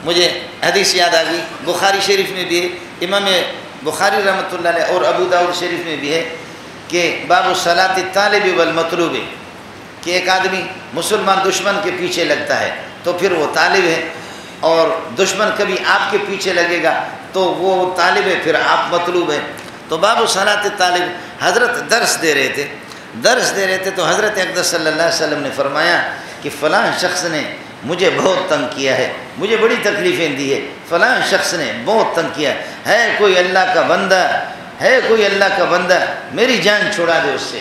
مجھے حدیث یاد آ گئی، بخاری شریف میں بھی ہے، امام بخاری رحمۃ اللہ علیہ اور ابو داؤد شریف میں بھی ہے کہ باب الصلاۃ الطالب والمطلوب، کہ ایک آدمی مسلمان دشمن کے پیچھے لگتا ہے تو پھر وہ طالب ہے، اور دشمن کبھی آپ کے پیچھے لگے گا تو وہ طالب ہے، پھر آپ مطلوب ہے۔ تو باب الصلاۃ الطالب، حضرت درس دے رہے تھے تو حضرت اقدس صلی اللہ علیہ وسلم نے فرمایا کہ فلاں شخص نے مجھے بہت تنگ کیا ہے، مجھے بڑی تکلیفیں دی ہے، فلاں شخص نے بہت تنگ کیا ہے کوئی اللہ کا بندہ میری جان چھڑا دے اس سے،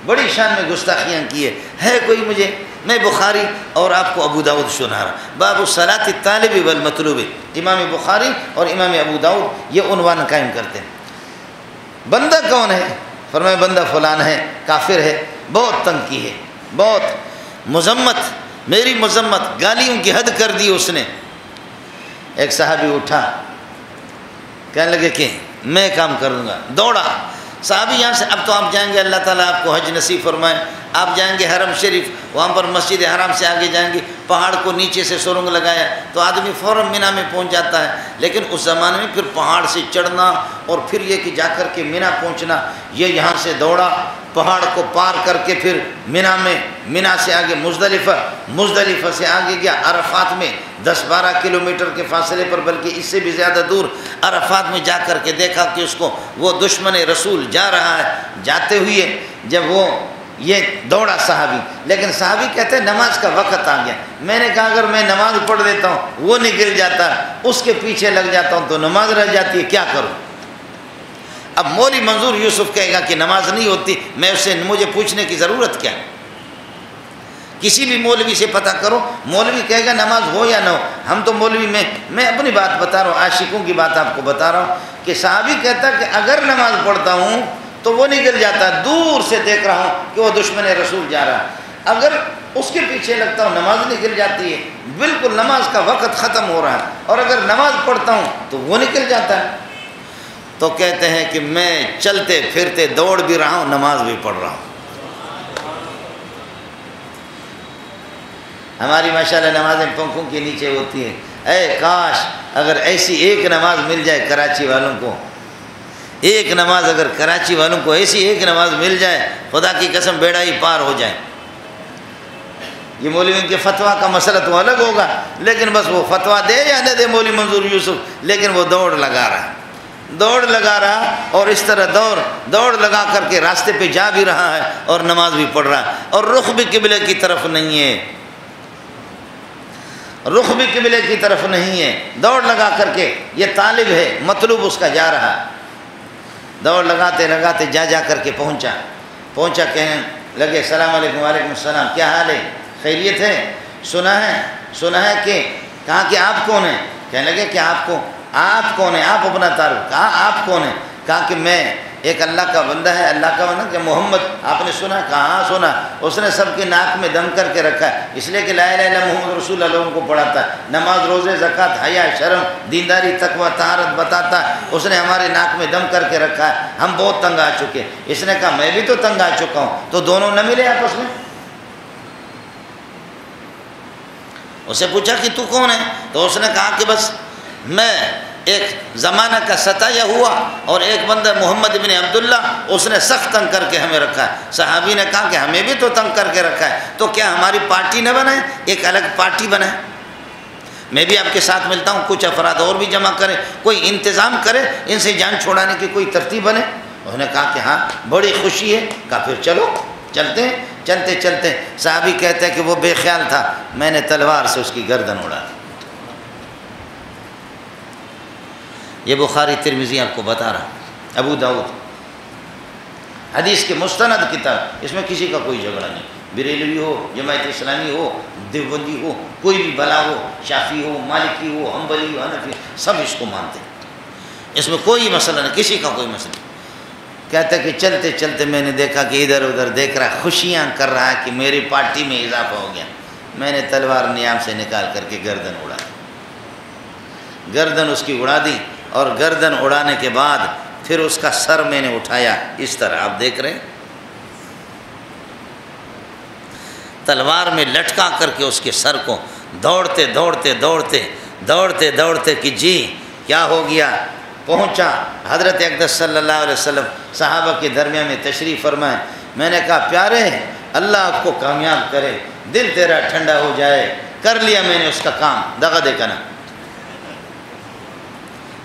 بڑی شان میں گستاخیاں کی ہے کوئی مجھے، میں بخاری اور آپ کو ابو داؤد سنا رہا، باب الصلاۃ الطالب والمطلوب، امام بخاری اور امام ابو داؤد یہ عنوان قائم کرتے ہیں۔ بندہ کون ہے؟ فرمایا بندہ فلان ہے، کافر ہے، بہت تنگ کی ہے، بہت مذمت، میری مذمت، گالیوں کی حد کر دی اس نے۔ ایک صحابی اٹھا، کہنے لگے کہ میں کام کروں گا، دوڑا صحابی یہاں سے، اب تو آپ جائیں گے، اللہ تعالیٰ آپ کو حج نصیب فرمائے، آپ جائیں گے حرم شریف، وہاں پر مسجد حرام سے آگے جائیں گے، پہاڑ کو نیچے سے سرنگ لگایا تو آدمی فوراً مینا میں پہنچ جاتا ہے، لیکن اس زمانے میں پھر پہاڑ سے چڑھنا اور پھر یہ کہ جا کر کے مینا پہنچنا، یہ یہاں سے دوڑا، پہاڑ کو پار کر کے پھر مینا سے آگے مزدلفہ سے آگے گیا، عرفات میں 10-12 کلومیٹر کے فاصلے پر، بلکہ اس سے بھی زیادہ دور عرفات میں جا کر کے دیکھا کہ اس کو وہ دشمن رسول جا رہا ہے، جاتے ہوئے جب وہ یہ دوڑا صحابی، لیکن صحابی کہتے ہیں نماز کا وقت آ گیا، میں نے کہا اگر میں نماز پڑھ دیتا ہوں وہ نکل جاتا ہے، اس کے پیچھے لگ جاتا ہوں تو نماز رہ جاتی ہے، کیا کروں؟ اب مولوی منظور یوسف کہے گا کہ نماز نہیں ہوتی، میں اس سے مجھے پوچھنے کی ضرورت کیا؟ کسی بھی مولوی سے پتہ کرو، مولوی کہے گا نماز ہو یا نہ ہو، ہم تو مولوی میں اپنی بات بتا رہا ہوں، عاشقوں کی بات آپ کو بتا رہا ہوں کہ صحابی کہتا کہ اگر نماز پڑھتا ہوں تو وہ نکل جاتا ہے، دور سے دیکھ رہا ہوں کہ وہ دشمن رسول جا رہا ہے، اگر اس کے پیچھے لگتا ہوں نماز نکل جاتی ہے، بالکل نماز کا وقت ختم ہو رہا ہے، اور اگر نماز پڑھتا ہوں تو وہ نکل جاتا ہے۔ تو کہتے ہیں کہ میں چلتے پھرتے دوڑ بھی رہا ہوں، نماز بھی پڑھ رہا ہوں۔ ہماری ماشاءاللہ نمازیں پنکھوں کے نیچے ہوتی ہیں، اے کاش اگر ایسی ایک نماز مل جائے کراچی والوں کو، ایک نماز اگر کراچی والوں کو ایسی ایک نماز مل جائے، خدا کی قسم بیڑا ہی پار ہو جائے۔ یہ مولویوں کے فتویٰ کا مسئلہ تو الگ ہوگا، لیکن بس وہ فتویٰ دے یا نہ دے مولوی منظور یوسف، لیکن وہ دوڑ لگا رہا اور اس طرح دوڑ لگا کر کے راستے پہ جا بھی رہا ہے اور نماز بھی پڑھ رہا ہے، اور رخ بھی قبلے کی طرف نہیں ہے، دوڑ لگا کر کے، یہ طالب ہے، مطلوب اس کا جا رہا ہے، دوڑ لگاتے جا کر کے پہنچا کہنے لگے السلام علیکم، وعلیکم السلام، کیا حال ہے، خیریت ہے، سنا ہے کہ، کہا کہ آپ کون ہیں؟ کہنے لگے کہ آپ کون ہیں، آپ اپنا تعارف، کہا آپ کون ہیں؟ کہا کہ میں ایک اللہ کا بندہ ہے، اللہ کا بندہ کہ محمد، آپ نے سنا؟ کہا ہاں سنا۔ اس نے سب کے ناک میں دم کر کے رکھا ہے، اس لیے کہ لا الہ الا محمد رسول اللہ لوگوں کو پڑھاتا ہے، نماز روزے زکوٰۃ حیا شرم دینداری تقویٰ طہارت بتاتا ہے، اس نے ہمارے ناک میں دم کر کے رکھا ہے، ہم بہت تنگ آ چکے۔ اس نے کہا میں بھی تو تنگ آ چکا ہوں، تو دونوں نہ ملے آپس میں؟ اسے پوچھا کہ تو کون ہے؟ تو اس نے کہا کہ بس میں ایک زمانہ کا ستایا ہوا اور ایک بندہ محمد بن عبداللہ، اس نے سخت تنگ کر کے ہمیں رکھا ہے۔ صحابی نے کہا کہ ہمیں بھی تو تنگ کر کے رکھا ہے، تو کیا ہماری پارٹی نہ بنائے، ایک الگ پارٹی بنائے، میں بھی آپ کے ساتھ ملتا ہوں، کچھ افراد اور بھی جمع کریں، کوئی انتظام کرے، ان سے جان چھوڑانے کی کوئی ترتیب بنے۔ انہوں نے کہا کہ ہاں بڑی خوشی ہے۔ کہا پھر چلو چلتے ہیں۔ چلتے صحابی کہتے ہیں کہ وہ بے خیال تھا، میں نے تلوار سے اس کی گردن اڑا دی۔ یہ بخاری ترمذی آپ کو بتا رہا، ابو داؤد، حدیث کے مستند کتاب، اس میں کسی کا کوئی جھگڑا نہیں، بریلوی ہو، جماعت اسلامی ہو، دیوبندی ہو، کوئی بھی بلا ہو، شافعی ہو، مالکی ہو، حنبلی ہو، حنفی، سب اس کو مانتے ہیں، اس میں کوئی مسئلہ نہیں، کسی کا کوئی مسئلہ نہیں۔ کہتا کہ چلتے میں نے دیکھا کہ ادھر ادھر دیکھ رہا، خوشیاں کر رہا ہے کہ میری پارٹی میں اضافہ ہو گیا، میں نے تلوار نیام سے نکال کر کے گردن اڑا دی، گردن اس کی اڑا دی، اور گردن اڑانے کے بعد پھر اس کا سر میں نے اٹھایا، اس طرح آپ دیکھ رہے ہیں، تلوار میں لٹکا کر کے اس کے سر کو دوڑتے دوڑتے دوڑتے کہ جی کیا ہو گیا، پہنچا حضرت اقدس صلی اللہ علیہ وسلم صحابہ کے درمیان میں تشریف فرمائے۔ میں نے کہا پیارے اللہ آپ کو کامیاب کرے، دل تیرا ٹھنڈا ہو جائے، کر لیا میں نے اس کا کام، دغا دے کنا،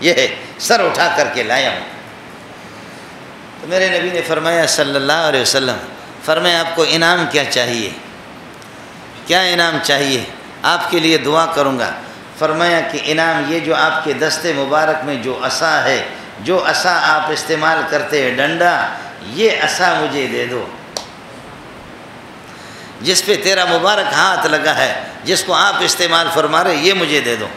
یہ ہے سر اٹھا کر کے لایا ہوں۔ تو میرے نبی نے فرمایا صلی اللہ علیہ وسلم، فرمایا آپ کو انعام کیا چاہیے؟ کیا انعام چاہیے؟ آپ کے لیے دعا کروں گا۔ فرمایا کہ انعام یہ جو آپ کے دستے مبارک میں جو عصا ہے، جو عصا آپ استعمال کرتے ہیں ڈنڈا، یہ عصا مجھے دے دو، جس پہ تیرا مبارک ہاتھ لگا ہے، جس کو آپ استعمال فرما رہے یہ مجھے دے دو۔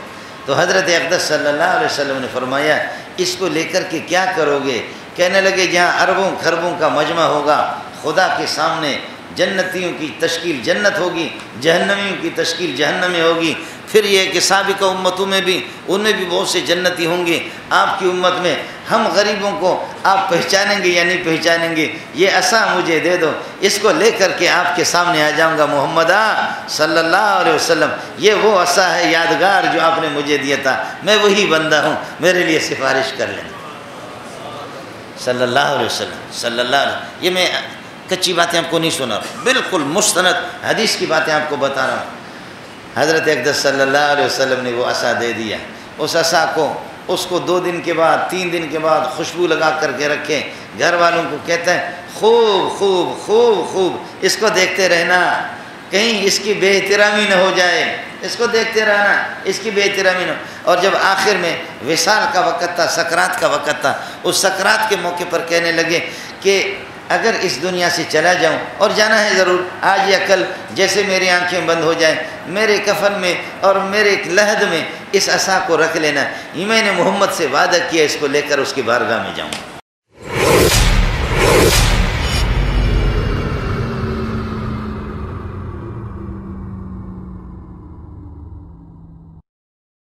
تو حضرت اقدس صلی اللہ علیہ وسلم نے فرمایا اس کو لے کر کے کیا کرو گے؟ کہنے لگے جہاں اربوں خربوں کا مجمع ہوگا، خدا کے سامنے جنتیوں کی تشکیل جنت ہوگی، جہنمیوں کی تشکیل جہنم میں ہوگی۔ پھر یہ کہ سابقہ امتوں میں بھی ان میں بھی بہت سے جنتی ہوں گے، آپ کی امت میں ہم غریبوں کو آپ پہچانیں گے یا نہیں پہچانیں گے؟ یہ عصا مجھے دے دو، اس کو لے کر کے آپ کے سامنے آ جاؤں گا محمد صلی اللہ علیہ وسلم، یہ وہ عصا ہے یادگار جو آپ نے مجھے دیا تھا، میں وہی بندہ ہوں، میرے لیے سفارش کر لیں صلی اللہ علیہ وسلم صلی اللہ علیہ وسلم۔ یہ میں کچی باتیں آپ کو نہیں سنا رہا، بالکل مستند حدیث کی باتیں آپ کو بتا رہا ہوں۔ حضرت اقدس صلی اللہ علیہ وسلم نے وہ عصا دے دیا، اس عصا کو اس کو 2 دن کے بعد 3 دن کے بعد خوشبو لگا کر کے رکھیں، گھر والوں کو کہتے ہیں خوب خوب خوب خوب اس کو دیکھتے رہنا، کہیں اس کی بے احترامی نہ ہو جائے، اس کو دیکھتے رہنا، اس کی بے احترامی نہ ہو۔ اور جب آخر میں وصال کا وقت تھا، سکرات کا وقت تھا، اس سکرات کے موقع پر کہنے لگے کہ اگر اس دنیا سے چلا جاؤں، اور جانا ہے ضرور آج یا کل، جیسے میری آنکھیں بند ہو جائیں، میرے کفن میں اور میرے لحد میں اس عصا کو رکھ لینا، یہ میں نے محمد سے وعدہ کیا اس کو لے کر اس کی بارگاہ میں جاؤں۔